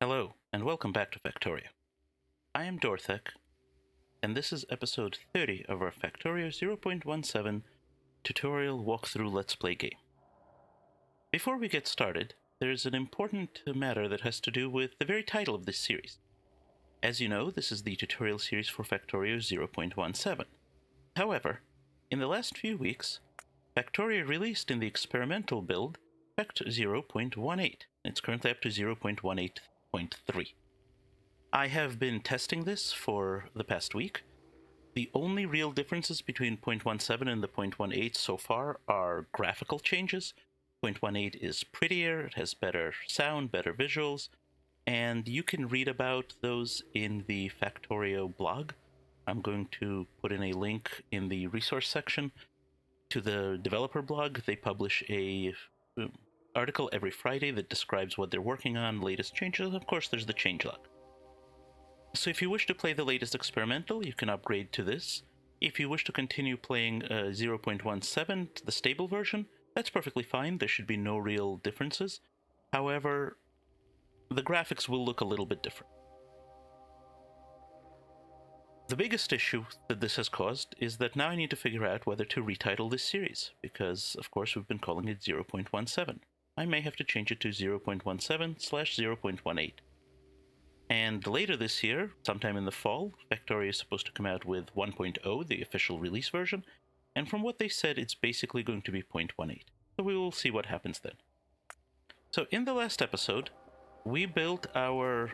Hello, and welcome back to Factorio. I am Dorthek, and this is episode 30 of our Factorio 0.17 tutorial walkthrough Let's Play game. Before we get started, there's an important matter that has to do with the very title of this series. As you know, this is the tutorial series for Factorio 0.17. However, in the last few weeks, Factorio released in the experimental build Fact 0.18. It's currently up to 0.18.3. I have been testing this for the past week. The only real differences between 0.17 and the 0.18 so far are graphical changes. 0.18 is prettier, it has better sound, better visuals, and you can read about those in the Factorio blog. I'm going to put in a link in the resource section to the developer blog. They publish a article every Friday that describes what they're working on, latest changes. Of course, there's the changelog. So if you wish to play the latest experimental, you can upgrade to this. If you wish to continue playing 0.17, the stable version, that's perfectly fine. There should be no real differences. However, the graphics will look a little bit different. The biggest issue that this has caused is that now I need to figure out whether to retitle this series, because of course we've been calling it 0.17. I may have to change it to 0.17/0.18. And later this year, sometime in the fall, Factorio is supposed to come out with 1.0, the official release version, and from what they said, it's basically going to be 0.18. So we will see what happens then. So in the last episode, we built our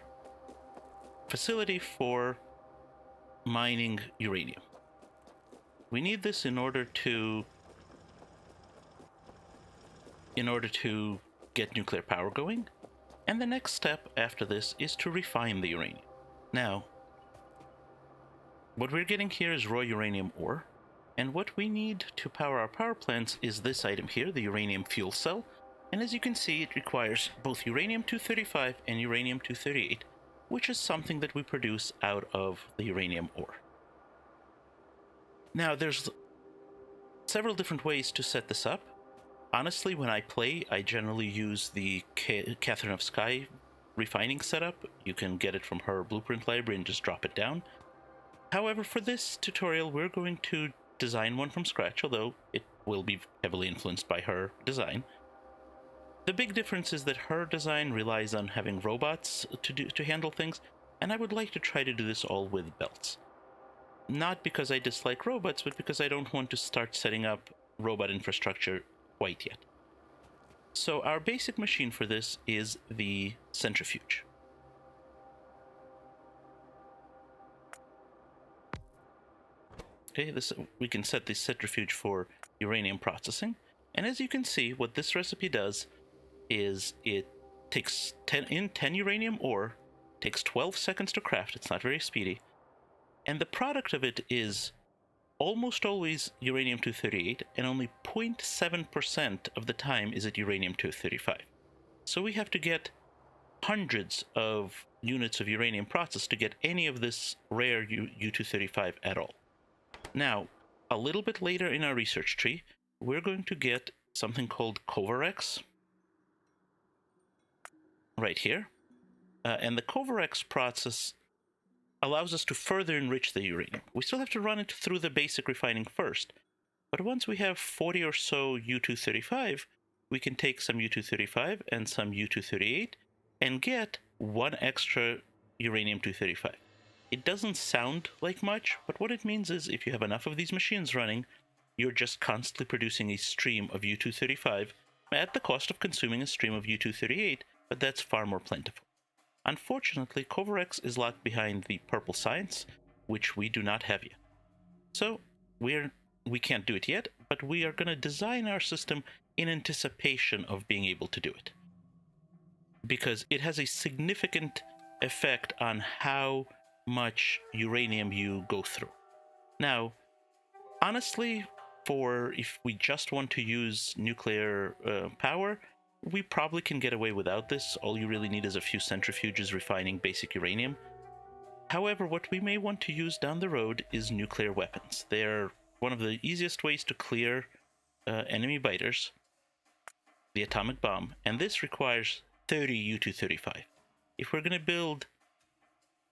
facility for mining uranium. We need this in order to get nuclear power going. And the next step after this is to refine the uranium. Now, what we're getting here is raw uranium ore, and what we need to power our power plants is this item here, the uranium fuel cell. And as you can see, it requires both uranium-235 and uranium-238, which is something that we produce out of the uranium ore. Now, there's several different ways to set this up. Honestly, when I play, I generally use the Catherine of Sky refining setup. You can get it from her blueprint library and just drop it down. However, for this tutorial, we're going to design one from scratch, although it will be heavily influenced by her design. The big difference is that her design relies on having robots to handle things, and I would like to try to do this all with belts. Not because I dislike robots, but because I don't want to start setting up robot infrastructure quite yet. So our basic machine for this is the centrifuge. Okay, we can set the centrifuge for uranium processing, and as you can see, what this recipe does is it takes 10 uranium ore, takes 12 seconds to craft. It's not very speedy, and the product of it is almost always uranium-238, and only 0.7% of the time is it uranium-235. So we have to get hundreds of units of uranium processed to get any of this rare U-235 at all. Now, a little bit later in our research tree, we're going to get something called Covarex right here. And the Covarex process allows us to further enrich the uranium. We still have to run it through the basic refining first, but once we have 40 or so U-235, we can take some U-235 and some U-238 and get one extra uranium-235. It doesn't sound like much, but what it means is if you have enough of these machines running, you're just constantly producing a stream of U-235 at the cost of consuming a stream of U-238, but that's far more plentiful. Unfortunately, Covarex is locked behind the purple science, which we do not have yet. So we can't do it yet, but we are going to design our system in anticipation of being able to do it, because it has a significant effect on how much uranium you go through. Now, honestly, if we just want to use nuclear power, we probably can get away without this. All you really need is a few centrifuges refining basic uranium. However, what we may want to use down the road is nuclear weapons. They're one of the easiest ways to clear enemy biters, the atomic bomb, and this requires 30 U-235. if we're going to build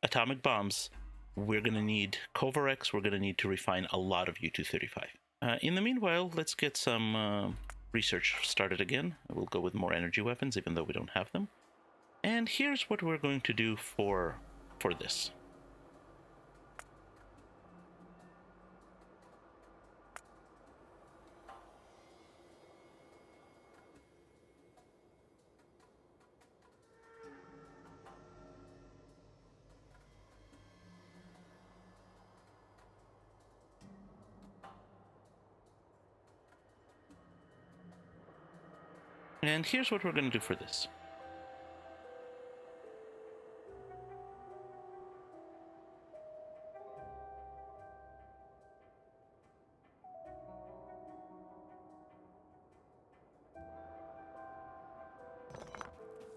atomic bombs, we're going to need Kovarex, we're going to need to refine a lot of U-235. In the meanwhile, let's get some research started again. We'll go with more energy weapons, even though we don't have them. And here's what we're going to do for this. And here's what we're going to do for this.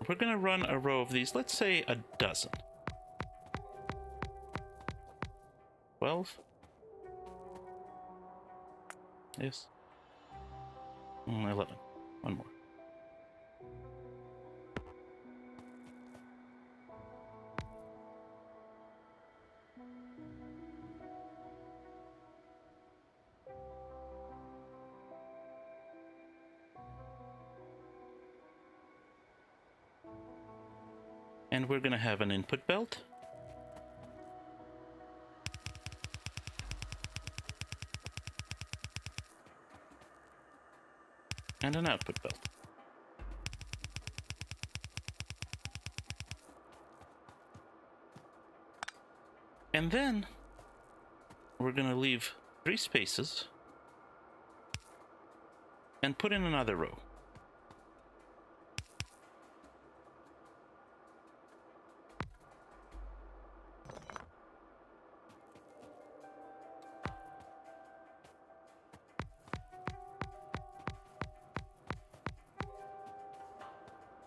We're going to run a row of these, let's say a dozen. 12. Yes. 11. One more. And we're going to have an input belt. And an output belt. And then we're going to leave 3 spaces and put in another row.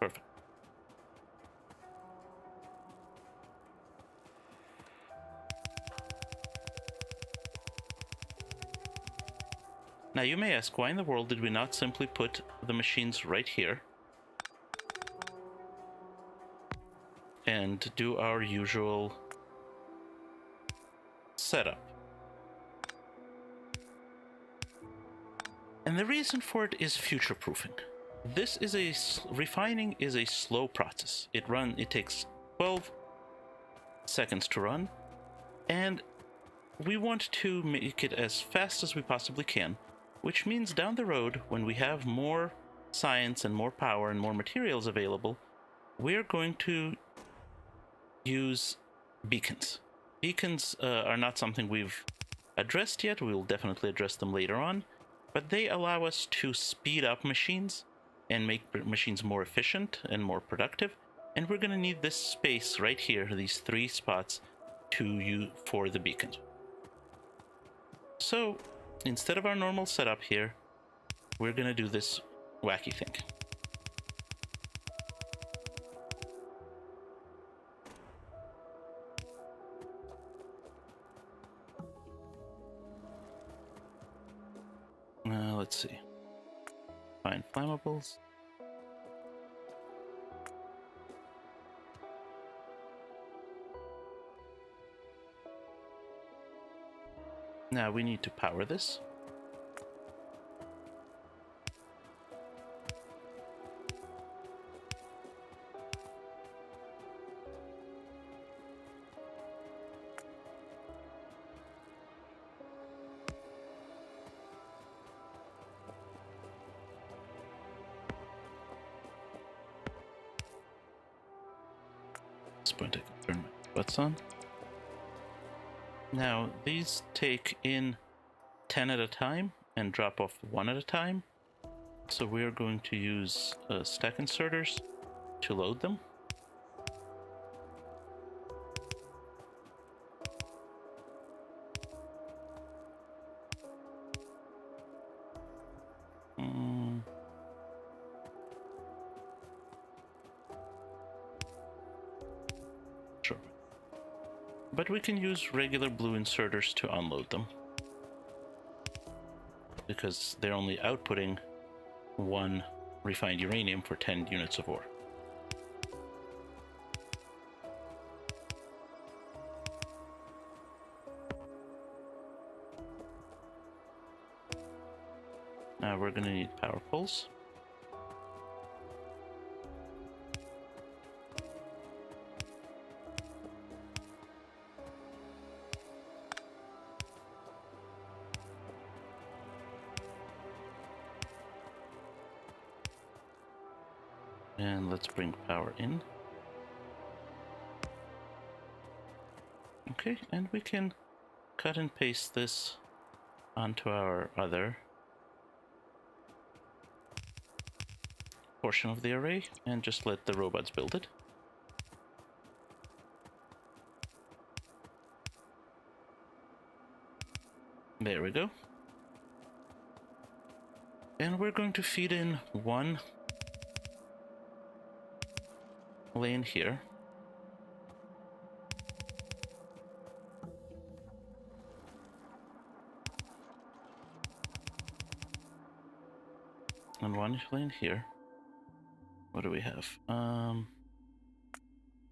Perfect. Now you may ask, why in the world did we not simply put the machines right here and do our usual setup? And the reason for it is future-proofing. This is refining is a slow process. It takes 12 seconds to run, and we want to make it as fast as we possibly can, which means down the road, when we have more science and more power and more materials available, we're going to use beacons. Beacons are not something we've addressed yet. We will definitely address them later on, but they allow us to speed up machines and make machines more efficient and more productive. And we're going to need this space right here, these 3 spots, for the beacons. So instead of our normal setup here, we're going to do this wacky thing. Let's see. Find flammables. Now we need to power this. At this point I can turn my butts on. Now these take in 10 at a time and drop off 1 at a time. So we're going to use stack inserters to load them. Sure. But we can use regular blue inserters to unload them, because they're only outputting 1 refined uranium for 10 units of ore. We're gonna need power poles. And let's bring power in. Okay, and we can cut and paste this onto our other portion of the array and just let the robots build it. There we go. And we're going to feed in one lane here. And one lane here. What do we have?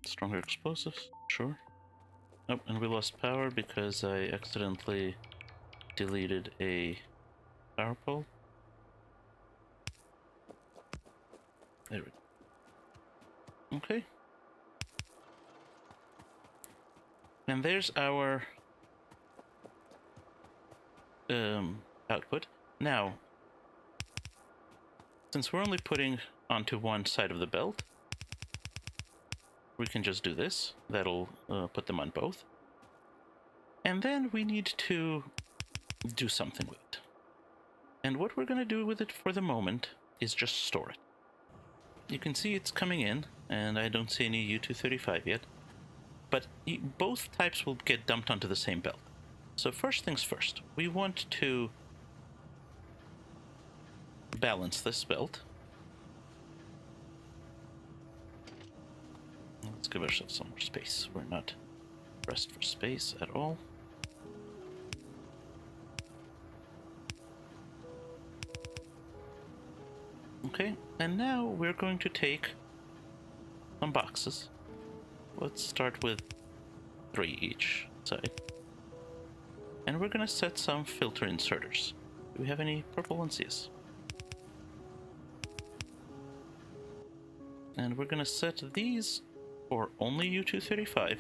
Stronger explosives, sure. Oh, and we lost power because I accidentally deleted a power pole. There we go. Okay. And there's our output. Now, since we're only putting onto one side of the belt, we can just do this. That'll put them on both. And then we need to do something with it. And what we're going to do with it for the moment is just store it. You can see it's coming in, and I don't see any U-235 yet. But both types will get dumped onto the same belt. So first things first, we want to balance this belt. Let's give ourselves some more space. We're not pressed for space at all. Okay, and now we're going to take some boxes. Let's start with 3 each side. And we're going to set some filter inserters. Do we have any purple ones? Yes. And we're going to set these for only U-235.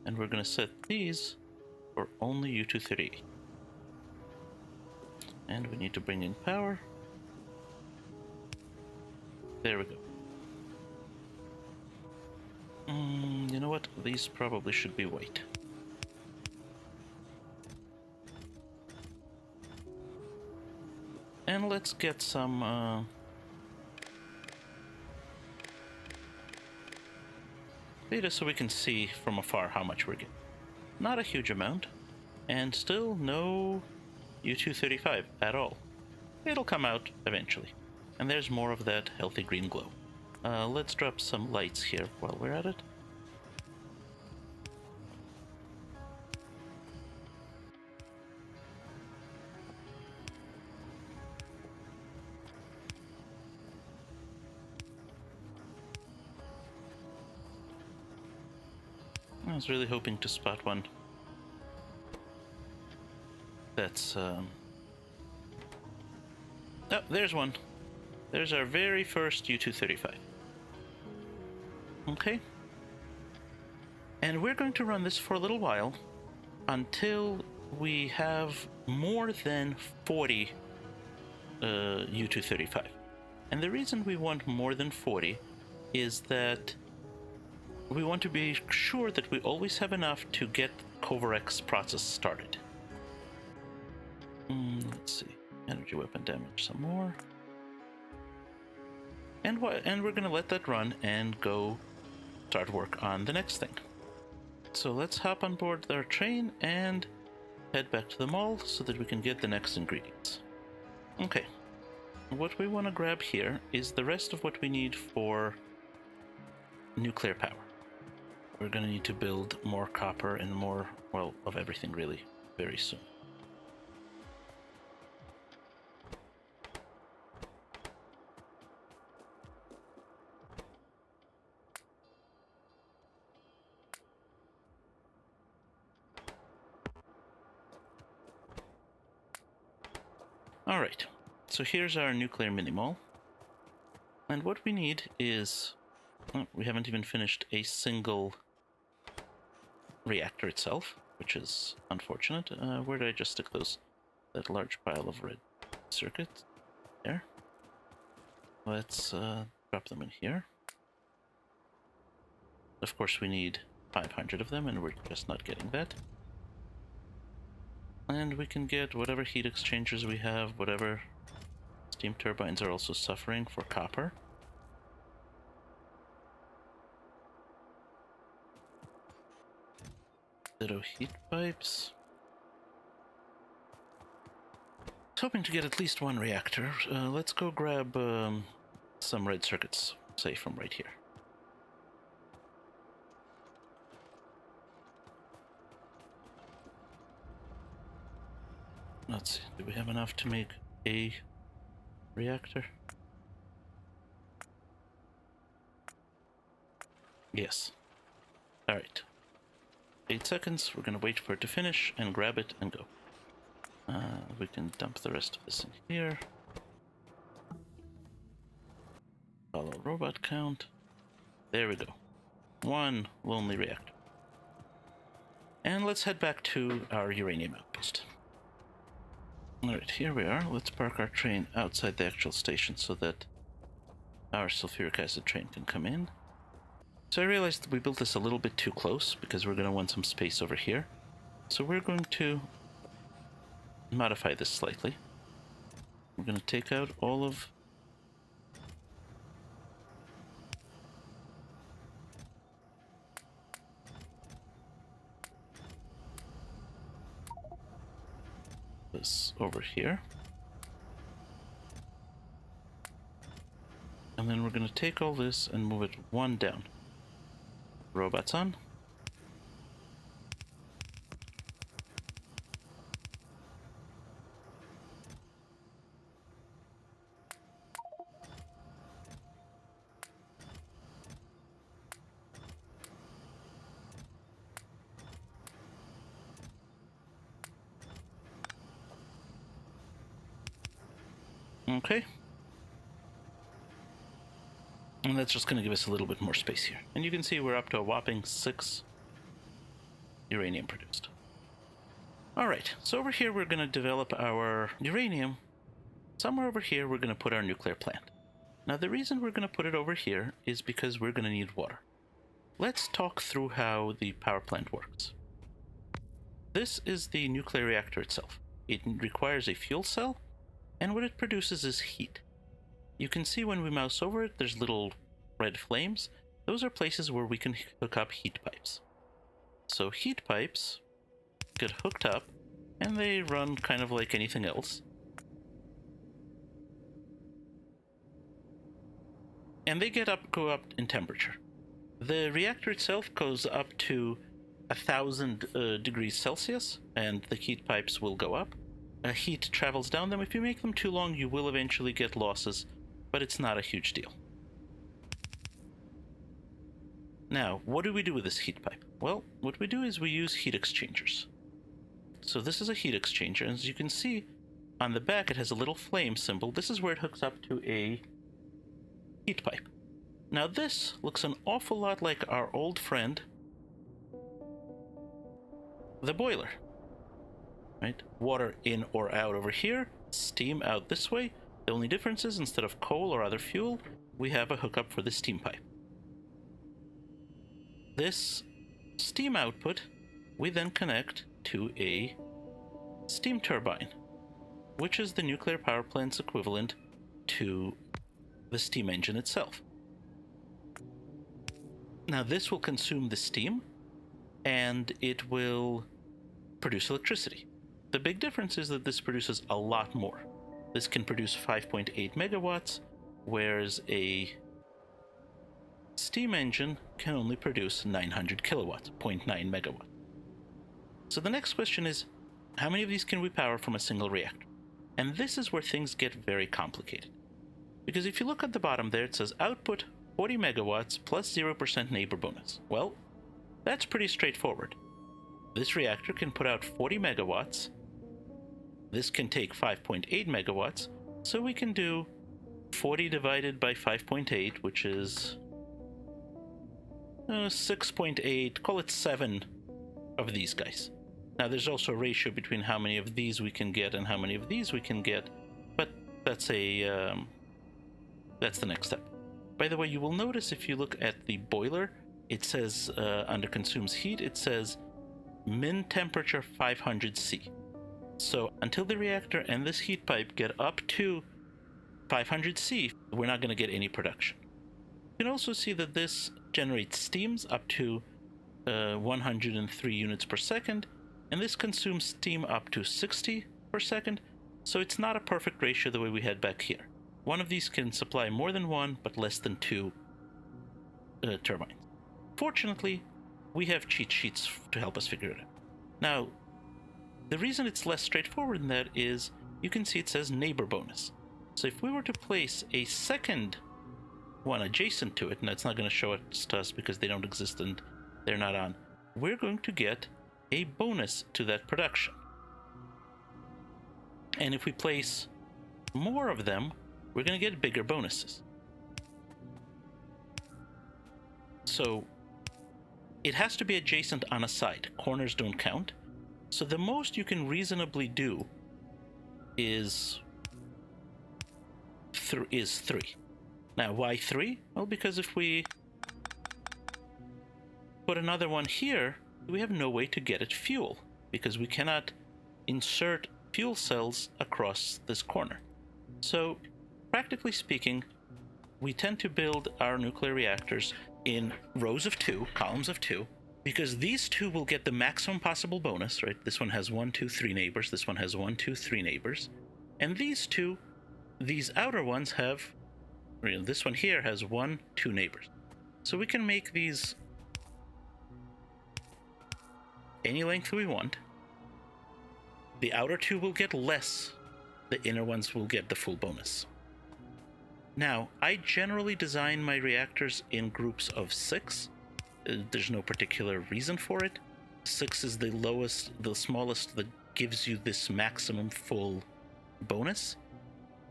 And we're going to set these for only U-238. And we need to bring in power. There we go. You know what? These probably should be white. And let's get some data so we can see from afar how much we're getting. Not a huge amount, and still no U-235 at all. It'll come out eventually. And there's more of that healthy green glow. Let's drop some lights here while we're at it. I was really hoping to spot one that's... Oh, there's one. There's our very first U-235. Okay. And we're going to run this for a little while until we have more than 40 U-235. And the reason we want more than 40 is that we want to be sure that we always have enough to get Covarex process started. Let's see. Energy weapon damage some more. And we're going to let that run and go start work on the next thing. So let's hop on board our train and head back to the mall so that we can get the next ingredients. Okay. What we want to grab here is the rest of what we need for nuclear power. We're going to need to build more copper and more, well, of everything really, very soon. All right. So here's our nuclear mini-mall. And what we need is... well, we haven't even finished a single reactor itself, which is unfortunate. Where did I just stick those? That large pile of red circuits. There. Let's drop them in here. Of course, we need 500 of them, and we're just not getting that. And we can get whatever heat exchangers we have, whatever steam turbines are also suffering for copper. Ditto heat pipes. I was hoping to get at least one reactor. Let's go grab some red circuits, say from right here. Let's see, do we have enough to make a reactor? Yes. Alright. 8 seconds, we're gonna wait for it to finish and grab it and go. We can dump the rest of this in here. Follow robot count. There we go. One lonely reactor. And let's head back to our uranium outpost. Alright, here we are. Let's park our train outside the actual station so that our sulfuric acid train can come in. So I realized we built this a little bit too close because we're going to want some space over here. So we're going to modify this slightly. We're going to take out all of this over here. And then we're going to take all this and move it one down. Robots on. Okay. And that's just going to give us a little bit more space here. And you can see we're up to a whopping 6 uranium produced. Alright, so over here we're going to develop our uranium. Somewhere over here we're going to put our nuclear plant. Now the reason we're going to put it over here is because we're going to need water. Let's talk through how the power plant works. This is the nuclear reactor itself. It requires a fuel cell, and what it produces is heat. You can see when we mouse over it, there's little red flames. Those are places where we can hook up heat pipes. So heat pipes get hooked up, and they run kind of like anything else. And they go up in temperature. The reactor itself goes up to 1,000 degrees Celsius, and the heat pipes will go up. Heat travels down them. If you make them too long, you will eventually get losses, but it's not a huge deal. Now, what do we do with this heat pipe? Well, what we do is we use heat exchangers. So this is a heat exchanger, and as you can see, on the back it has a little flame symbol. This is where it hooks up to a heat pipe. Now this looks an awful lot like our old friend, the boiler. Right? Water in or out over here, steam out this way. The only difference is instead of coal or other fuel, we have a hookup for the steam pipe. This steam output we then connect to a steam turbine, which is the nuclear power plant's equivalent to the steam engine itself. Now this will consume the steam and it will produce electricity. The big difference is that this produces a lot more. This can produce 5.8 megawatts, whereas a steam engine can only produce 900 kilowatts, 0.9 megawatts. So the next question is, how many of these can we power from a single reactor? And this is where things get very complicated. Because if you look at the bottom there, it says output 40 megawatts plus 0% neighbor bonus. Well, that's pretty straightforward. This reactor can put out 40 megawatts. This can take 5.8 megawatts, So we can do 40 divided by 5.8, which is 6.8, call it 7 of these guys. Now there's also a ratio between how many of these we can get and how many of these we can get, but that's the next step. By the way, you will notice if you look at the boiler, it says under consumes heat, it says min temperature 500C. So until the reactor and this heat pipe get up to 500C, we're not going to get any production. You can also see that this generates steams up to 103 units per second, and this consumes steam up to 60 per second, so it's not a perfect ratio the way we had back here. One of these can supply more than one, but less than two turbines. Fortunately, we have cheat sheets to help us figure it out. Now, the reason it's less straightforward than that is you can see it says neighbor bonus. So if we were to place a second one adjacent to it, and that's not going to show it to us because they don't exist and they're not on, we're going to get a bonus to that production. And if we place more of them, we're going to get bigger bonuses. So it has to be adjacent on a side. Corners don't count. So the most you can reasonably do is 3. Now, why 3? Well, because if we put another one here, we have no way to get it fuel, because we cannot insert fuel cells across this corner. So, practically speaking, we tend to build our nuclear reactors in rows of 2, columns of 2, because these two will get the maximum possible bonus, right? This one has 1, 2, 3 neighbors, this one has 1, 2, 3 neighbors, and these outer ones have, this one here has 1, 2 neighbors. So we can make these any length we want. The outer 2 will get less, the inner ones will get the full bonus. Now, I generally design my reactors in groups of 6. There's no particular reason for it. 6 is the lowest, the smallest that gives you this maximum full bonus.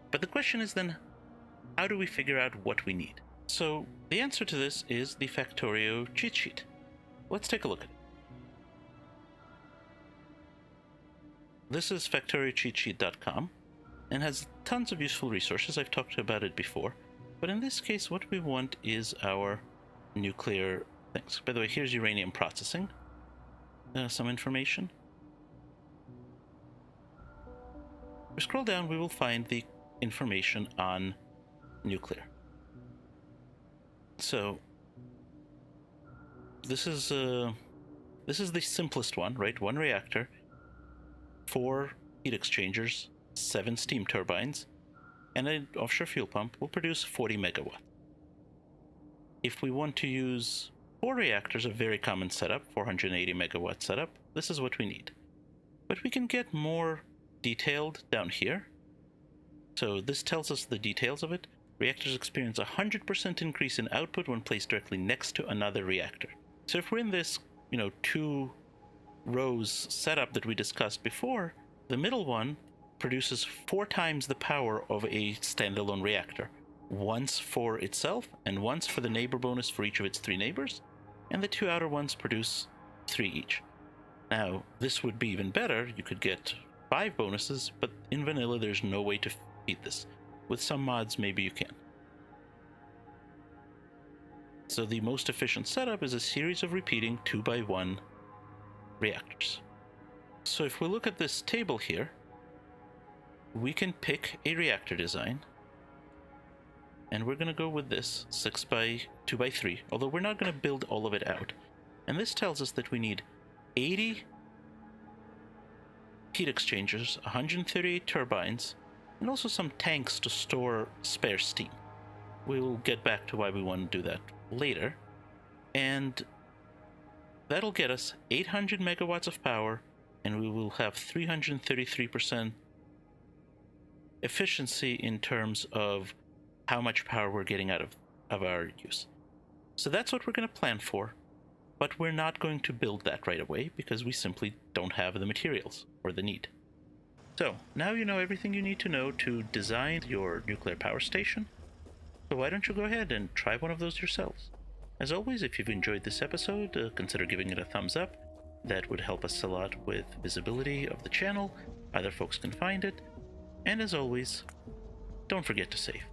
But the question is then, how do we figure out what we need? So the answer to this is the Factorio cheat sheet. Let's take a look at it. This is factoriocheatsheet.com and has tons of useful resources. I've talked about it before, but in this case what we want is our nuclear things. By the way, here's uranium processing, some information. If we scroll down, we will find the information on nuclear. So this is the simplest one, right? 1 reactor, 4 heat exchangers, 7 steam turbines, and an offshore fuel pump will produce 40 megawatts. If we want to use 4 reactors, a very common setup, 480 megawatt setup, this is what we need. But we can get more detailed down here. So this tells us the details of it. Reactors experience a 100% increase in output when placed directly next to another reactor. So if we're in this, 2 rows setup that we discussed before, the middle one produces 4 times the power of a standalone reactor. Once for itself and once for the neighbor bonus for each of its 3 neighbors, and the 2 outer ones produce 3 each. Now, this would be even better. You could get 5 bonuses, but in vanilla there's no way to feed this. With some mods, maybe you can. So the most efficient setup is a series of repeating 2x1 reactors. So if we look at this table here, we can pick a reactor design, and we're going to go with this 2x3, although we're not going to build all of it out. And this tells us that we need 80 heat exchangers, 138 turbines, and also some tanks to store spare steam. We will get back to why we want to do that later. And that'll get us 800 megawatts of power, and we will have 333% efficiency in terms of how much power we're getting out of our use. So that's what we're going to plan for, but we're not going to build that right away because we simply don't have the materials or the need. So, now you know everything you need to know to design your nuclear power station. So why don't you go ahead and try one of those yourselves? As always, if you've enjoyed this episode, consider giving it a thumbs up. That would help us a lot with visibility of the channel, other folks can find it. And as always, don't forget to save.